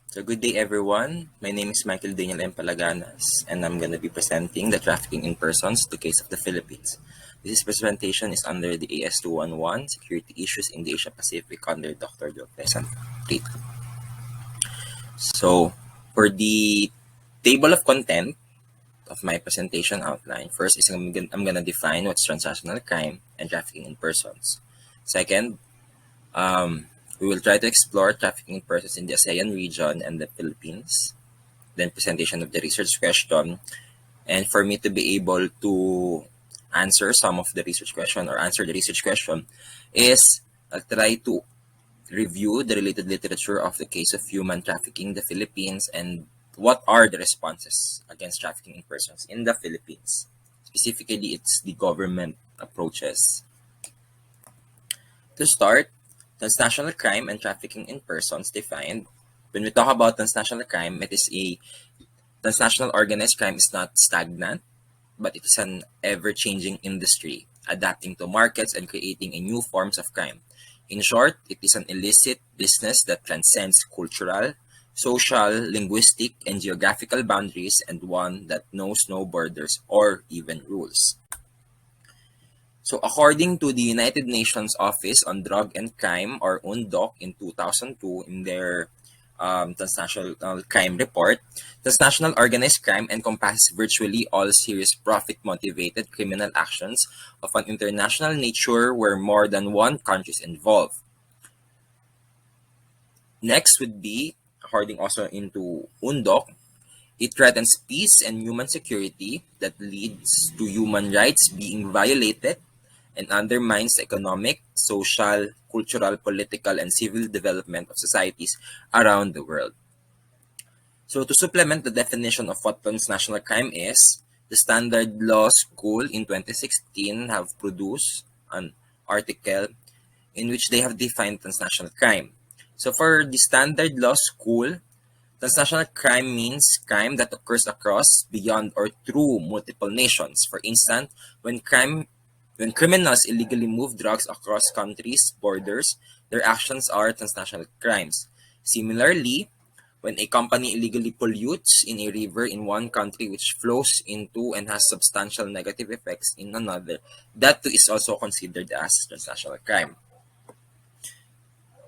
So good day everyone. My name is Michael Daniel M. Palaganas and I'm going to be presenting the Trafficking in Persons, the case of the Philippines. This presentation is under the AS211 Security Issues in the Asia Pacific under Dr. Joe Pleasant. So for the table of content of my presentation outline, first is I'm going to define what's transnational crime and trafficking in persons. Second, we will try to explore trafficking in persons in the ASEAN region and the Philippines. Then presentation of the research question. And for me to be able to answer some of the research question or answer the research question is I'll try to review the related literature of the case of human trafficking in the Philippines and what are the responses against trafficking in persons in the Philippines. Specifically, it's the government approaches. To start, transnational crime and trafficking in persons defined. When we talk about transnational crime, it is a transnational organized crime is not stagnant, but it is an ever-changing industry, adapting to markets and creating a new forms of crime. In short, it is an illicit business that transcends cultural, social, linguistic, and geographical boundaries and one that knows no borders or even rules. So according to the United Nations Office on Drug and Crime, or UNDOC, in 2002, in their transnational crime report, transnational organized crime encompasses virtually all serious profit-motivated criminal actions of an international nature where more than one country is involved. Next would be, according also into UNDOC, it threatens peace and human security that leads to human rights being violated and undermines economic, social, cultural, political, and civil development of societies around the world. So to supplement the definition of what transnational crime is, the Standard Law School in 2016 have produced an article in which they have defined transnational crime. So for the Standard Law School, transnational crime means crime that occurs across, beyond, or through multiple nations. For instance, when criminals illegally move drugs across countries' borders, their actions are transnational crimes. Similarly, when a company illegally pollutes in a river in one country which flows into and has substantial negative effects in another, that too is also considered as transnational crime.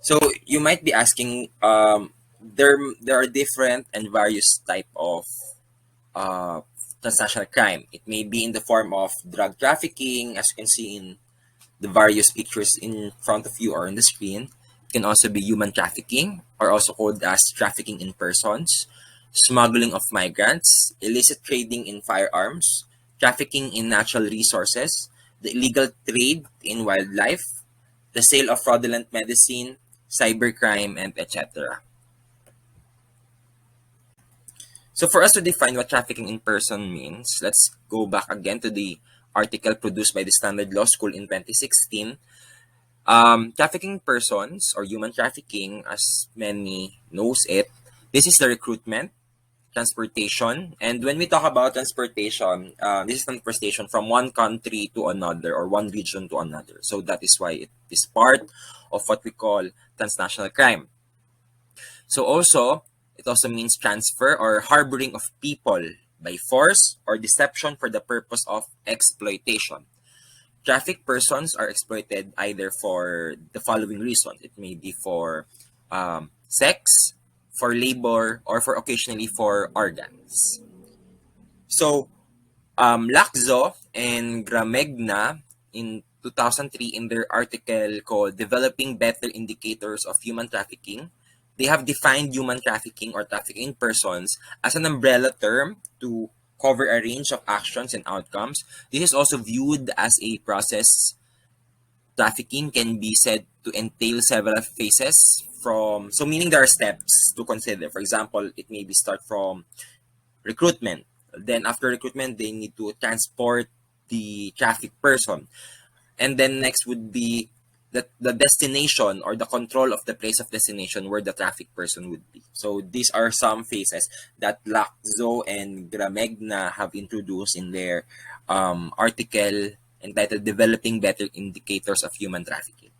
So you might be asking, there are different and various type of uh, transnational crime. It may be in the form of drug trafficking, as you can see in the various pictures in front of you or on the screen. It can also be human trafficking, or also called as trafficking in persons, smuggling of migrants, illicit trading in firearms, trafficking in natural resources, the illegal trade in wildlife, the sale of fraudulent medicine, cybercrime, and etc. So for us to define what trafficking in person means, let's go back again to the article produced by the Standard Law School in 2016. Trafficking in persons, or human trafficking, as many knows it, this is the recruitment, transportation, and when we talk about transportation, this is transportation from one country to another or one region to another. So that is why it is part of what we call transnational crime. So also, it also means transfer or harboring of people by force or deception for the purpose of exploitation. Trafficked persons are exploited either for the following reasons. It may be for sex, for labor, or for occasionally for organs. So, Laczo and Gramegna in 2003 in their article called Developing Better Indicators of Human Trafficking, they have defined human trafficking or trafficking in persons as an umbrella term to cover a range of actions and outcomes. This is also viewed as a process. Trafficking can be said to entail several phases from, so meaning there are steps to consider. For example, it may be start from recruitment. Then after recruitment, they need to transport the trafficked person. And then next would be the destination or the control of the place of destination where the trafficked person would be. So these are some phases that Laczo and Gramegna have introduced in their article entitled Developing Better Indicators of Human Trafficking.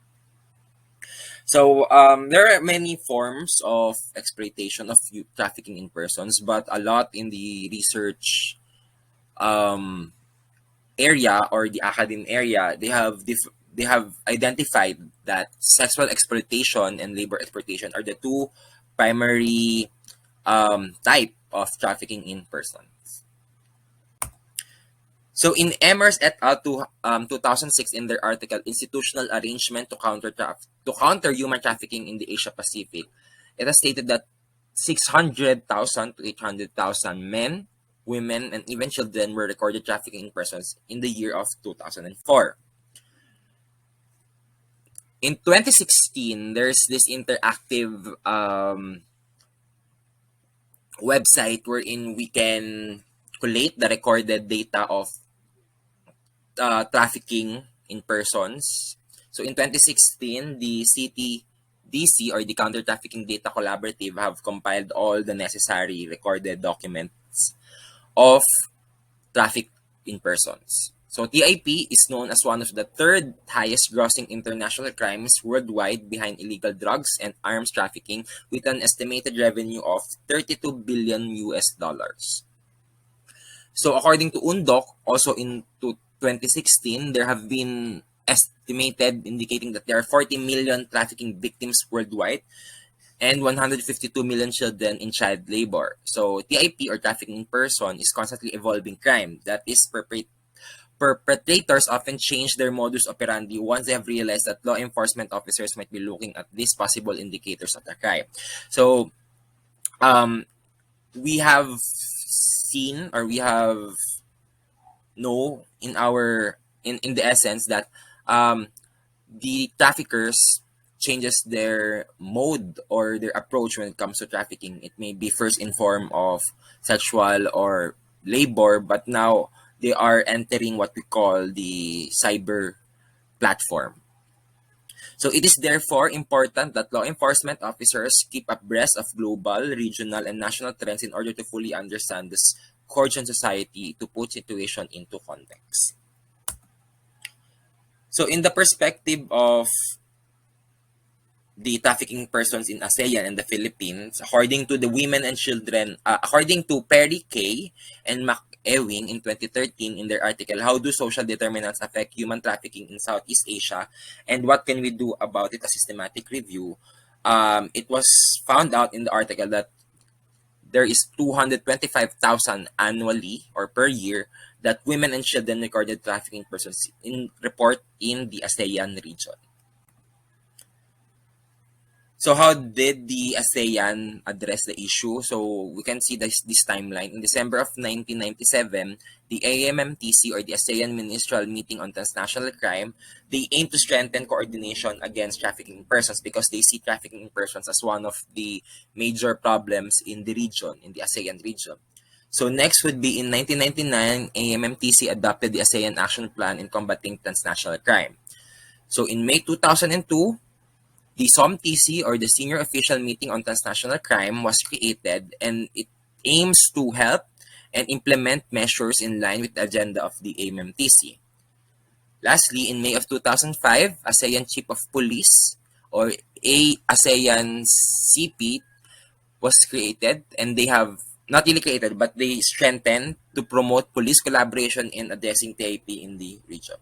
So there are many forms of exploitation of trafficking in persons, but a lot in the research um, area or the academic area, they have identified that sexual exploitation and labor exploitation are the two primary type of trafficking in persons. So in Emers et al. 2006 in their article Institutional Arrangement to counter human trafficking in the Asia Pacific, it has stated that 600,000 to 800,000 men, women, and even children were recorded trafficking in persons in the year of 2004. In 2016, there's this interactive website wherein we can collate the recorded data of trafficking in persons. So in 2016, the CTDC or the Counter Trafficking Data Collaborative have compiled all the necessary recorded documents of traffic in persons. So TIP is known as one of the third highest grossing international crimes worldwide behind illegal drugs and arms trafficking with an estimated revenue of 32 billion US dollars. So according to UNDOC, also in 2016, there have been estimated indicating that there are 40 million trafficking victims worldwide and 152 million children in child labor. So TIP or trafficking in person is constantly evolving crime. That is, perpetrators often change their modus operandi once they have realized that law enforcement officers might be looking at these possible indicators of the crime. So um, we have seen or we have know in the essence that um, the traffickers changes their mode or their approach when it comes to trafficking. It may be first in form of sexual or labor, but now they are entering what we call the cyber platform. So it is therefore important that law enforcement officers keep abreast of global, regional, and national trends in order to fully understand this courage in society to put situation into context. So in the perspective of the trafficking persons in ASEAN and the Philippines, according to the Women and Children, according to Perry Kay and Ewing in 2013 in their article, How Do Social Determinants Affect Human Trafficking in Southeast Asia and What Can We Do About It? A Systematic Review, it was found out in the article that there is 225,000 annually or per year that women and children recorded trafficking persons in report in the ASEAN region. So how did the ASEAN address the issue? So we can see this timeline. In December of 1997, the AMMTC or the ASEAN Ministerial Meeting on Transnational Crime, they aim to strengthen coordination against trafficking in persons because they see trafficking in persons as one of the major problems in the region, in the ASEAN region. So next would be in 1999, AMMTC adopted the ASEAN Action Plan in combating transnational crime. So in May 2002, the SOMTC or the Senior Official Meeting on Transnational Crime was created and it aims to help and implement measures in line with the agenda of the AMMTC. Lastly, in May of 2005, ASEAN Chief of Police or ASEAN CP was created and they have not really created but they strengthened to promote police collaboration in addressing TIP in the region.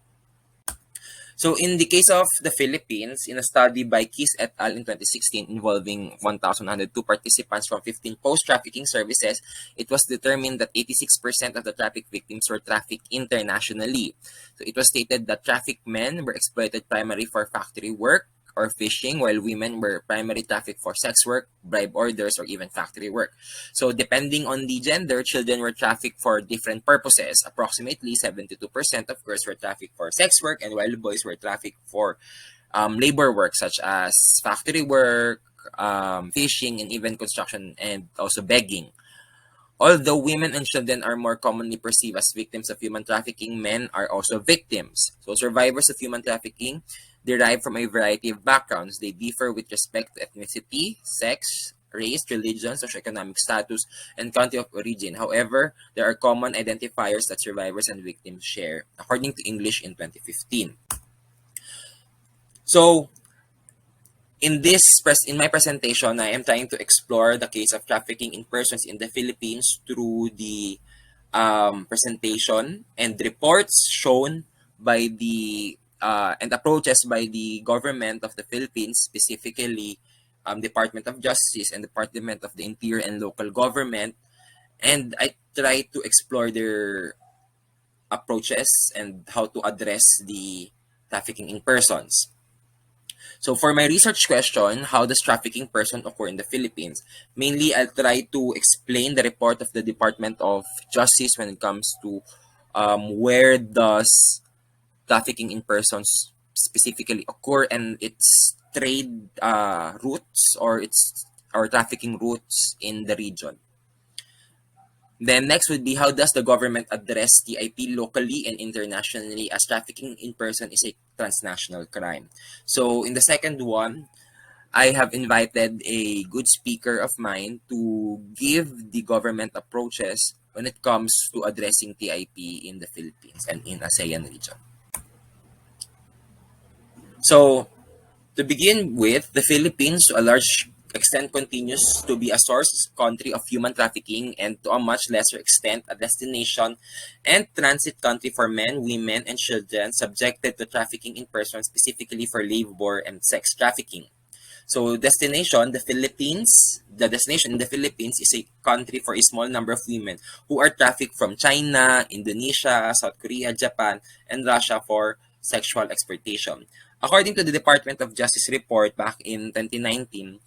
So in the case of the Philippines, in a study by Kiss et al. In 2016 involving 1,102 participants from 15 post-trafficking services, it was determined that 86% of the traffic victims were trafficked internationally. So it was stated that trafficked men were exploited primarily for factory work or fishing, while women were primarily trafficked for sex work, bribe orders, or even factory work. So depending on the gender, children were trafficked for different purposes. Approximately 72% of girls were trafficked for sex work, and while boys were trafficked for labor work such as factory work, fishing, and even construction and also begging. Although women and children are more commonly perceived as victims of human trafficking, men are also victims. So survivors of human trafficking derive from a variety of backgrounds. They differ with respect to ethnicity, sex, race, religion, socioeconomic status, and country of origin. However, there are common identifiers that survivors and victims share, according to English in 2015. So, In my presentation, I am trying to explore the case of trafficking in persons in the Philippines through the presentation and reports shown by the and approaches by the government of the Philippines, specifically Department of Justice and Department of the Interior and local government. And I try to explore their approaches and how to address the trafficking in persons. So for my research question, how does trafficking person occur in the Philippines? Mainly, I'll try to explain the report of the Department of Justice when it comes to where does trafficking in persons specifically occur and its trade routes or its or trafficking routes in the region. Then next would be how does the government address TIP locally and internationally, as trafficking in person is a transnational crime. So in the second one, I have invited a good speaker of mine to give the government approaches when it comes to addressing TIP in the Philippines and in ASEAN region. So to begin with, the Philippines to a large extent continues to be a source country of human trafficking and to a much lesser extent a destination and transit country for men, women, and children subjected to trafficking in person, specifically for labor and sex trafficking. So the destination in the Philippines is a country for a small number of women who are trafficked from China, Indonesia, South Korea, Japan, and Russia for sexual exploitation. According to the Department of Justice report back in 2019,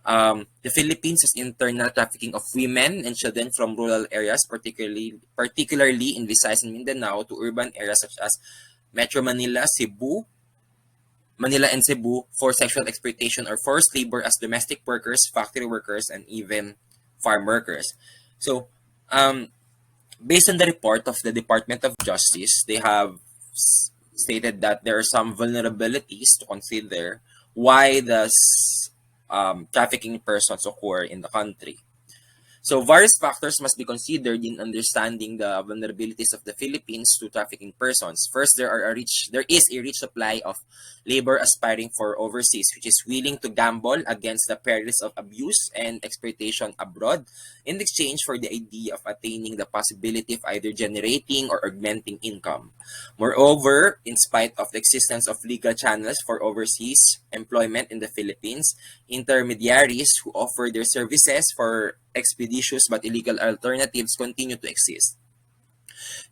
the Philippines has internal trafficking of women and children from rural areas, particularly in Visayas and Mindanao, to urban areas such as Metro Manila and Cebu for sexual exploitation or forced labor as domestic workers, factory workers, and even farm workers. So, based on the report of the Department of Justice, they have stated that there are some vulnerabilities to consider why does trafficking persons occur in the country. So various factors must be considered in understanding the vulnerabilities of the Philippines to trafficking persons. First, there is a rich supply of labor aspiring for overseas, which is willing to gamble against the perils of abuse and exploitation abroad in exchange for the idea of attaining the possibility of either generating or augmenting income. Moreover, in spite of the existence of legal channels for overseas employment in the Philippines, intermediaries who offer their services for expeditious but illegal alternatives continue to exist.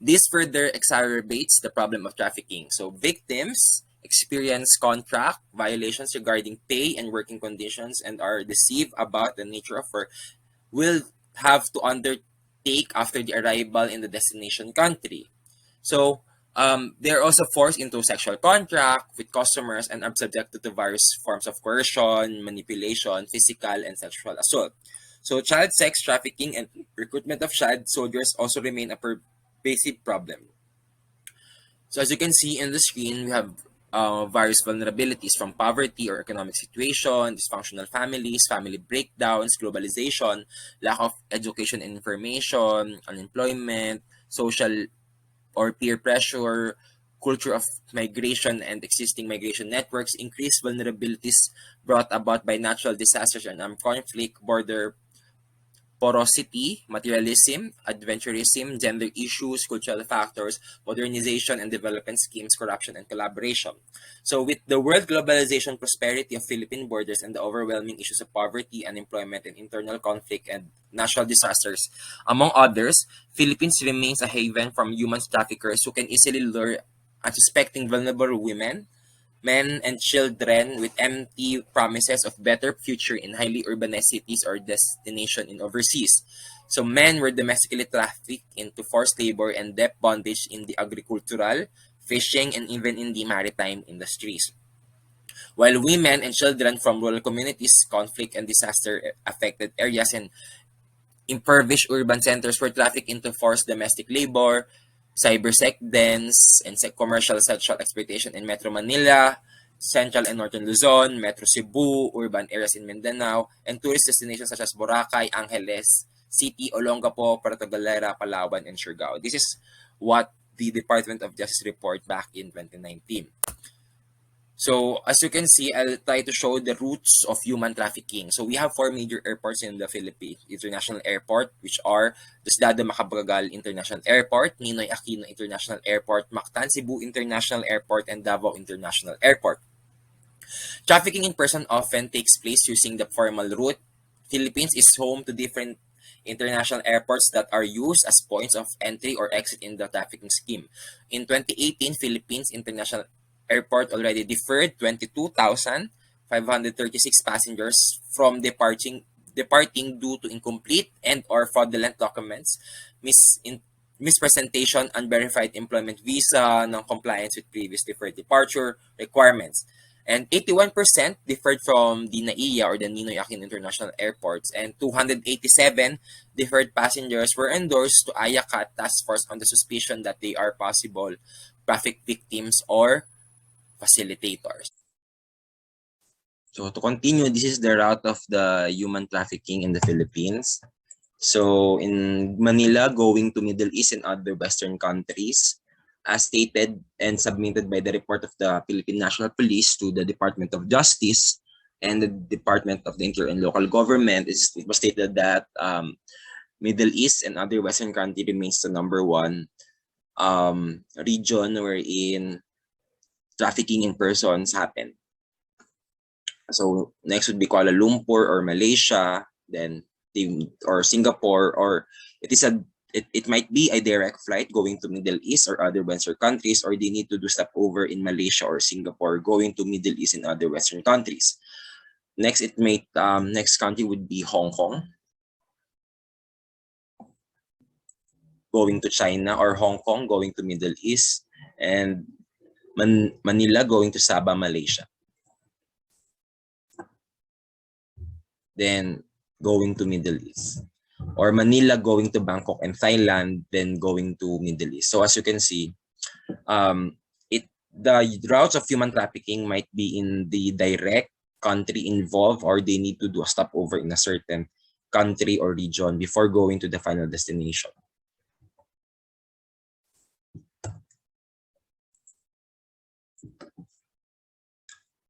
This further exacerbates the problem of trafficking. So victims experience contract violations regarding pay and working conditions and are deceived about the nature of work will have to undertake after the arrival in the destination country. So they're also forced into sexual contract with customers and are subjected to various forms of coercion, manipulation, physical, and sexual assault. So child sex trafficking and recruitment of child soldiers also remain a pervasive problem. So as you can see in the screen, we have various vulnerabilities from poverty or economic situation, dysfunctional families, family breakdowns, globalization, lack of education and information, unemployment, social or peer pressure, culture of migration and existing migration networks, increased vulnerabilities brought about by natural disasters and armed conflict, border porosity, materialism, adventurism, gender issues, cultural factors, modernization and development schemes, corruption, and collaboration. So with the world globalization, prosperity of Philippine borders, and the overwhelming issues of poverty, unemployment, and internal conflict and natural disasters, among others, Philippines remains a haven from human traffickers who can easily lure unsuspecting vulnerable women, men, and children with empty promises of better future in highly urbanized cities or destination in overseas. So men were domestically trafficked into forced labor and debt bondage in the agricultural, fishing, and even in the maritime industries. While women and children from rural communities, conflict and disaster affected areas, and impoverished urban centers were trafficked into forced domestic labor, cybersec dens, and commercial sexual exploitation in Metro Manila, Central and Northern Luzon, Metro Cebu, urban areas in Mindanao, and tourist destinations such as Boracay, Angeles City, Olongapo, Puerto Galera, Palawan, and Siargao. This is what the Department of Justice report back in 2019. So as you can see, I'll try to show the roots of human trafficking. So we have four major airports in the Philippines. International Airport, which are Diosdado Macapagal International Airport, Ninoy Aquino International Airport, Mactan Cebu International Airport, and Davao International Airport. Trafficking in person often takes place using the formal route. Philippines is home to different international airports that are used as points of entry or exit in the trafficking scheme. In 2018, Philippines International Airport already deferred 22,536 passengers from departing due to incomplete and or fraudulent documents, mispresentation, unverified employment visa, non-compliance with previous deferred departure requirements. And 81% deferred from the NAIA or the Ninoy Aquino International Airports, and 287 deferred passengers were endorsed to IACAT task force on the suspicion that they are possible traffic victims or facilitators. So to continue, this is the route of the human trafficking in the Philippines. So in Manila, going to Middle East and other Western countries, as stated and submitted by the report of the Philippine National Police to the Department of Justice and the Department of the Interior and Local Government, it was stated that Middle East and other Western country remains the number one region wherein trafficking in persons happen. So next would be Kuala Lumpur or Malaysia, then or Singapore, or it might be a direct flight going to Middle East or other Western countries, or they need to do stopover in Malaysia or Singapore going to Middle East and other Western countries. Next, next country would be Hong Kong, going to China, or Hong Kong going to Middle East, and Manila going to Sabah, Malaysia. Then going to Middle East, or Manila going to Bangkok and Thailand, then going to Middle East. So as you can see, the routes of human trafficking might be in the direct country involved, or they need to do a stopover in a certain country or region before going to the final destination.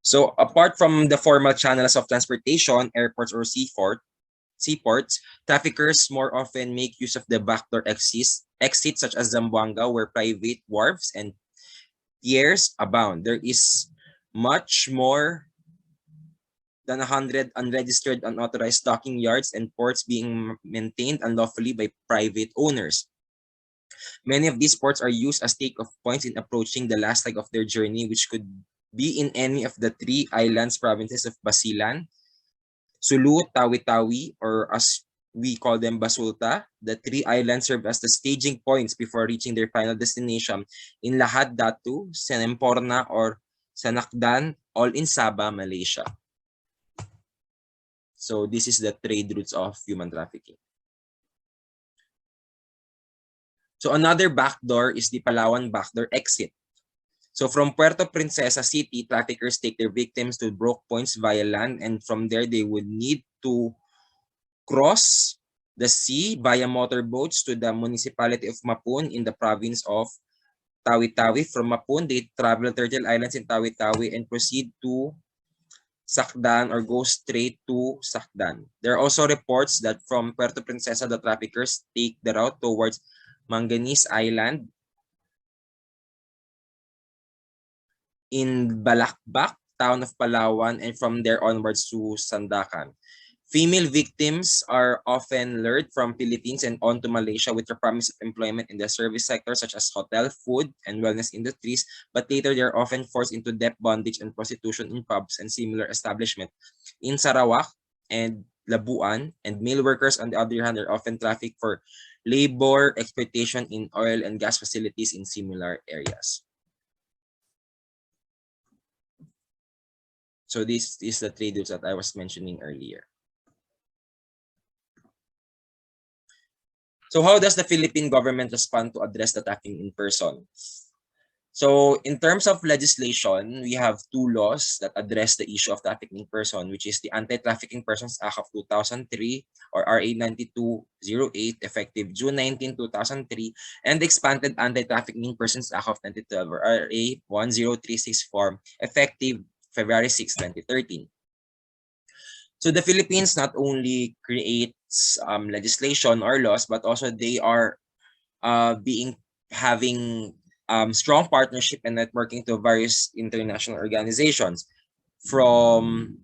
So apart from the formal channels of transportation, airports or seaports, traffickers more often make use of the backdoor exits such as Zamboanga, where private wharves and piers abound. There is much more than 100 unregistered, unauthorized docking yards and ports being maintained unlawfully by private owners. Many of these ports are used as takeoff points in approaching the last leg of their journey, which could be in any of the three islands provinces of Basilan, Sulu, Tawi-Tawi, or as we call them, Basulta. The three islands serve as the staging points before reaching their final destination in Lahad Datu, Senemporna, or Sanakdan, all in Sabah, Malaysia. So this is the trade routes of human trafficking. So another backdoor is the Palawan backdoor exit. So from Puerto Princesa City, traffickers take their victims to Broke Points via land, and from there they would need to cross the sea via motorboats to the municipality of Mapun in the province of Tawi-Tawi. From Mapun, they travel Turtle Islands in Tawi-Tawi and proceed to Sakdan, or go straight to Sakdan. There are also reports that from Puerto Princesa, the traffickers take the route towards Manganese Island in Balakbak, town of Palawan, and from there onwards to Sandakan. Female victims are often lured from Philippines and on to Malaysia with the promise of employment in the service sector such as hotel, food, and wellness industries, but later they are often forced into debt bondage and prostitution in pubs and similar establishments. In Sarawak and Labuan, and male workers on the other hand are often trafficked for labor exploitation in oil and gas facilities in similar areas. So this is the trade routes that I was mentioning earlier. So how does the Philippine government respond to address the trafficking in person? So in terms of legislation, we have two laws that address the issue of trafficking in person, which is the Anti-Trafficking Persons Act of 2003, or RA 9208, effective June 19, 2003, and the expanded Anti-Trafficking Persons Act of 2012, or RA 10364, effective February 6, 2013. So the Philippines not only creates legislation or laws, but also they are being having strong partnership and networking to various international organizations, from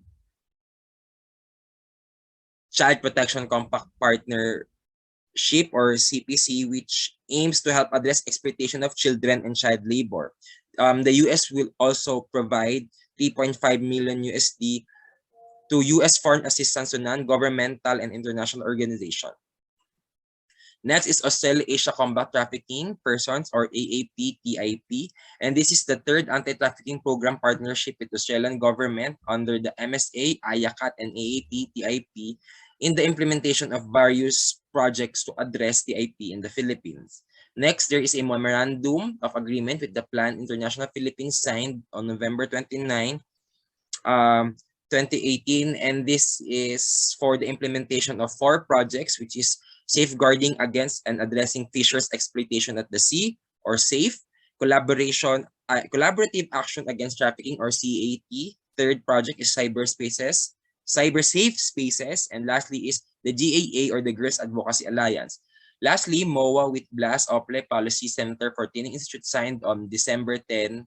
Child Protection Compact Partnership or CPC, which aims to help address exploitation of children and child labor. The US will also provide 3.5 million USD to US foreign assistance to non-governmental and international organizations. Next is Australia-Asia Combat Trafficking Persons, or AAP-TIP, and this is the third anti-trafficking program partnership with the Australian government under the MSA, IACAT, and AAP-TIP in the implementation of various projects to address TIP in the Philippines. Next, there is a memorandum of agreement with the Plan International Philippines signed on November 29, 2018, and this is for the implementation of 4 projects, which is safeguarding against and addressing fishers exploitation at the sea, or SAFE, collaborative action against trafficking, or CAT. Third project is cyber safe spaces, and lastly is the GAA, or the Girls Advocacy Alliance. Lastly, MOA with BLAS OPLE Policy Center for Training Institute signed on December 10,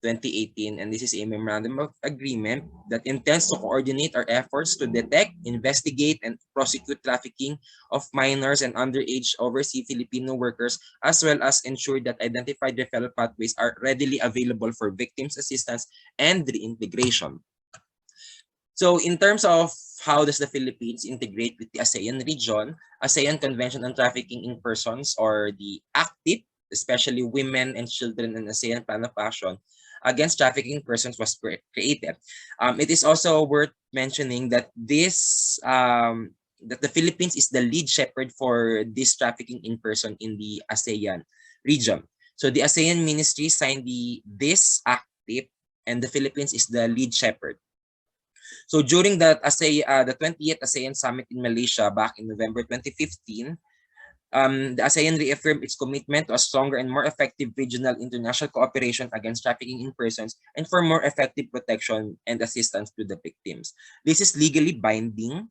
2018, and this is a memorandum of agreement that intends to coordinate our efforts to detect, investigate, and prosecute trafficking of minors and underage overseas Filipino workers, as well as ensure that identified referral pathways are readily available for victims' assistance and reintegration. So in terms of how does the Philippines integrate with the ASEAN region, ASEAN Convention on Trafficking in Persons, or the ACTIP, especially women and children in ASEAN Plan of Action against trafficking persons, was created. It is also worth mentioning that that the Philippines is the lead shepherd for this trafficking in person in the ASEAN region. So the ASEAN Ministry signed this ACTIP, and the Philippines is the lead shepherd. So during the 20th ASEAN Summit in Malaysia back in November 2015, the ASEAN reaffirmed its commitment to a stronger and more effective regional international cooperation against trafficking in persons and for more effective protection and assistance to the victims. This is legally binding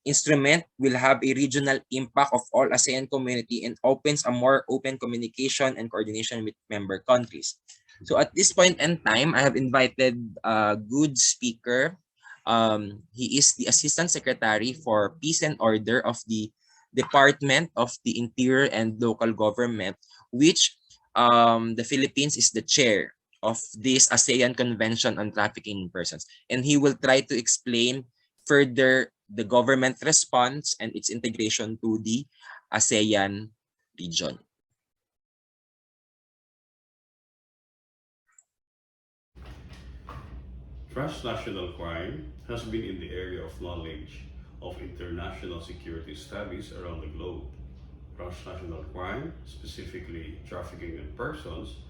instrument, will have a regional impact of all ASEAN community and opens a more open communication and coordination with member countries. So at this point in time, I have invited a good speaker. He is the Assistant Secretary for Peace and Order of the Department of the Interior and Local Government, which the Philippines is the chair of this ASEAN Convention on Trafficking in Persons. And he will try to explain further the government response and its integration to the ASEAN region. Transnational crime has been in the area of knowledge of international security studies around the globe. Transnational crime, specifically trafficking in persons,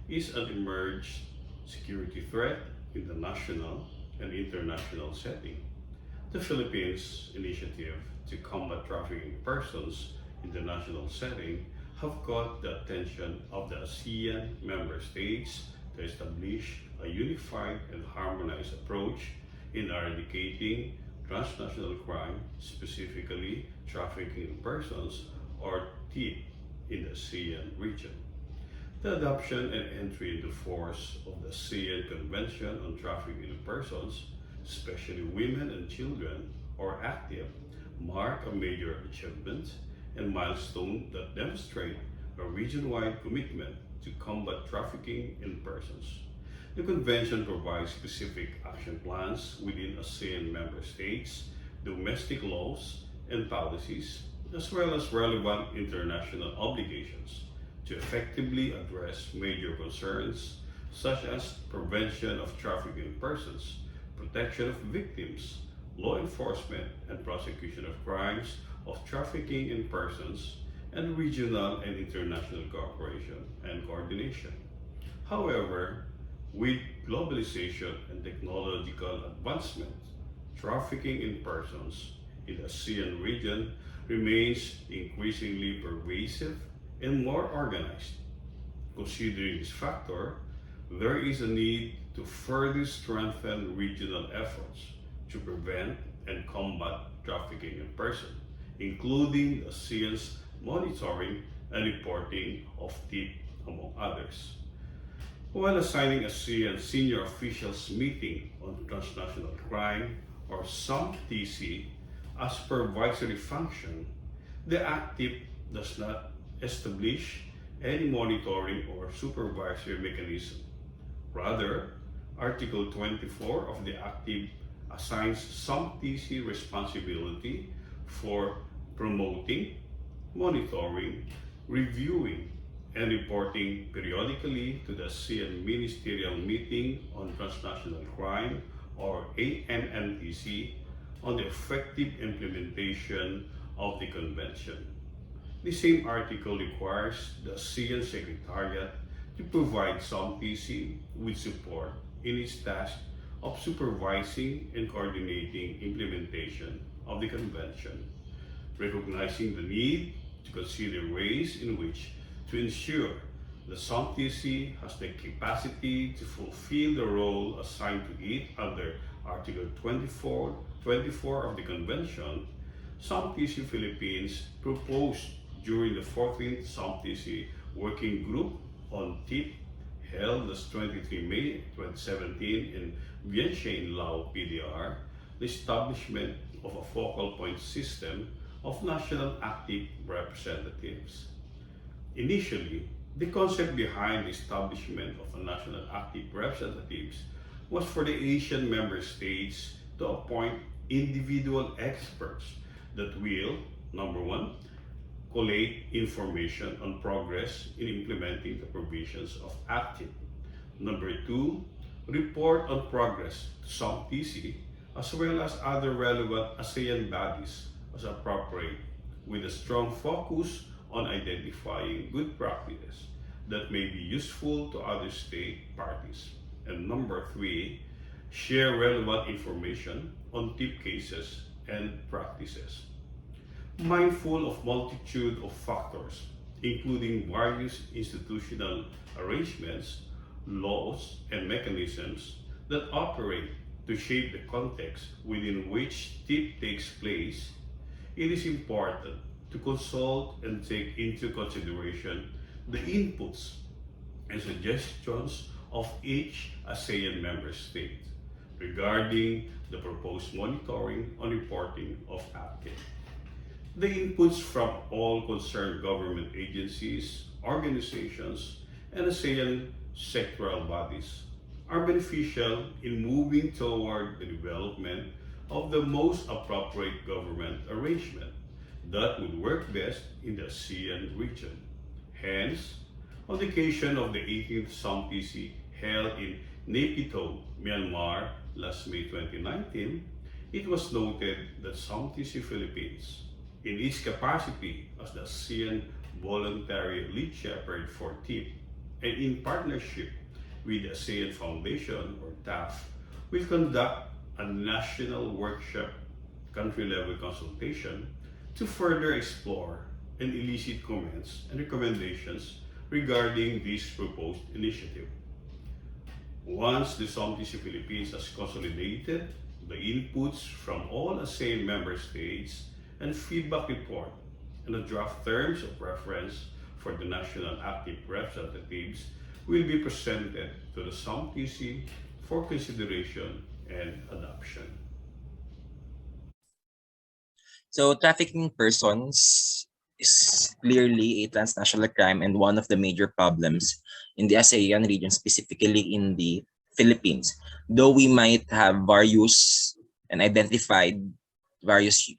is an emerged security threat in the national and international setting. The Philippines' initiative to combat trafficking persons in the national setting have caught the attention of the ASEAN member states to establish a unified and harmonized approach in eradicating transnational crime, specifically trafficking in persons, or TIP, in the ASEAN region. The adoption and entry into force of the ASEAN Convention on Trafficking in Persons, especially women and children, or ACTIV, mark a major achievement and milestone that demonstrate a region-wide commitment to combat trafficking in persons. The convention provides specific action plans within ASEAN member states, domestic laws and policies, as well as relevant international obligations to effectively address major concerns such as prevention of trafficking in persons, protection of victims, law enforcement and prosecution of crimes of trafficking in persons, and regional and international cooperation and coordination. However, with globalization and technological advancement, trafficking in persons in the ASEAN region remains increasingly pervasive and more organized. Considering this factor, there is a need to further strengthen regional efforts to prevent and combat trafficking in person, including ASEAN's monitoring and reporting of TIP, among others. While assigning ASEAN senior officials meeting on transnational crime or SOMTC as supervisory function, the ACTIP does not establish any monitoring or supervisory mechanism. Rather, Article 24 of the ACTIP assigns SOMTC responsibility for promoting, monitoring, reviewing, and reporting periodically to the ASEAN Ministerial Meeting on Transnational Crime, or AMNTC, on the effective implementation of the Convention. The same article requires the ASEAN Secretariat to provide SOMTC with support in its task of supervising and coordinating implementation of the Convention, recognizing the need to consider ways in which to ensure the SOMTC has the capacity to fulfill the role assigned to it under Article 24 of the Convention. SOMTC Philippines proposed during the 14th SOMTC Working Group on TIP held this 23 May 2017 in Vientiane, Lao, PDR, the establishment of a focal point system of national active representatives. Initially, the concept behind the establishment of a national active representatives was for the Asian member states to appoint individual experts that will, number one, collate information on progress in implementing the provisions of ACTIP. Number two, report on progress to SOMTC as well as other relevant ASEAN bodies as appropriate, with a strong focus on identifying good practices that may be useful to other state parties. And number three, share relevant information on TIP cases and practices. Mindful of multitude of factors, including various institutional arrangements, laws, and mechanisms that operate to shape the context within which TIP takes place, it is important to consult and take into consideration the inputs and suggestions of each ASEAN member state regarding the proposed monitoring and reporting of ACTIP. The inputs from all concerned government agencies, organizations, and ASEAN sectoral bodies are beneficial in moving toward the development of the most appropriate government arrangement that would work best in the ASEAN region. Hence, on the occasion of the 18th SOMTC held in Naypyidaw, Myanmar last May 2019, it was noted that SOMTC Philippines, in its capacity as the ASEAN Voluntary Lead Shepherd for TIP, and in partnership with the ASEAN Foundation, or TAF, will conduct a national workshop country-level consultation to further explore and elicit comments and recommendations regarding this proposed initiative. Once the SOMTC Philippines has consolidated the inputs from all ASEAN member states and feedback report and the draft terms of reference for the national active representatives will be presented to the SOMTC for consideration and adoption. So trafficking persons is clearly a transnational crime and one of the major problems in the ASEAN region, specifically in the Philippines. Though we might have various and identified various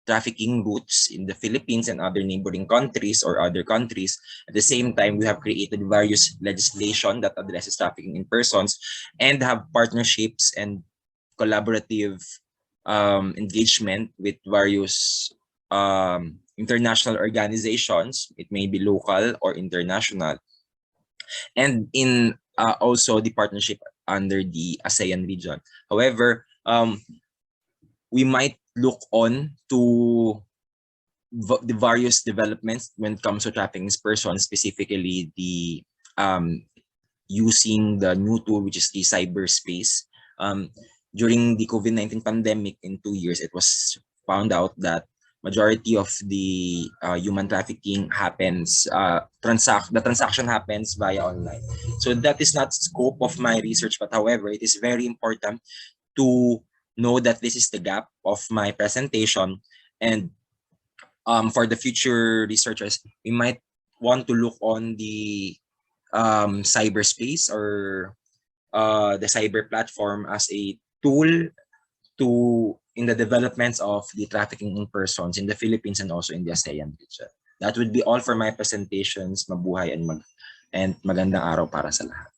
trafficking routes in the Philippines and other neighboring countries or other countries. At the same time, we have created various legislation that addresses trafficking in persons and have partnerships and collaborative engagement with various international organizations. It may be local or international. And in also the partnership under the ASEAN region. However, we might look on to the various developments when it comes to trafficking persons, specifically the using the new tool, which is the cyberspace. Um, During the COVID-19 pandemic in 2 years, it was found out that majority of the human trafficking happens, the transaction happens via online. So that is not scope of my research, but however, it is very important to know that this is the gap of my presentation. And for the future researchers, we might want to look on the cyberspace or the cyber platform as a tool to in the developments of the trafficking in persons in the Philippines and also in the ASEAN region. That would be all for my presentations. Mabuhay and magandang araw para sa lahat.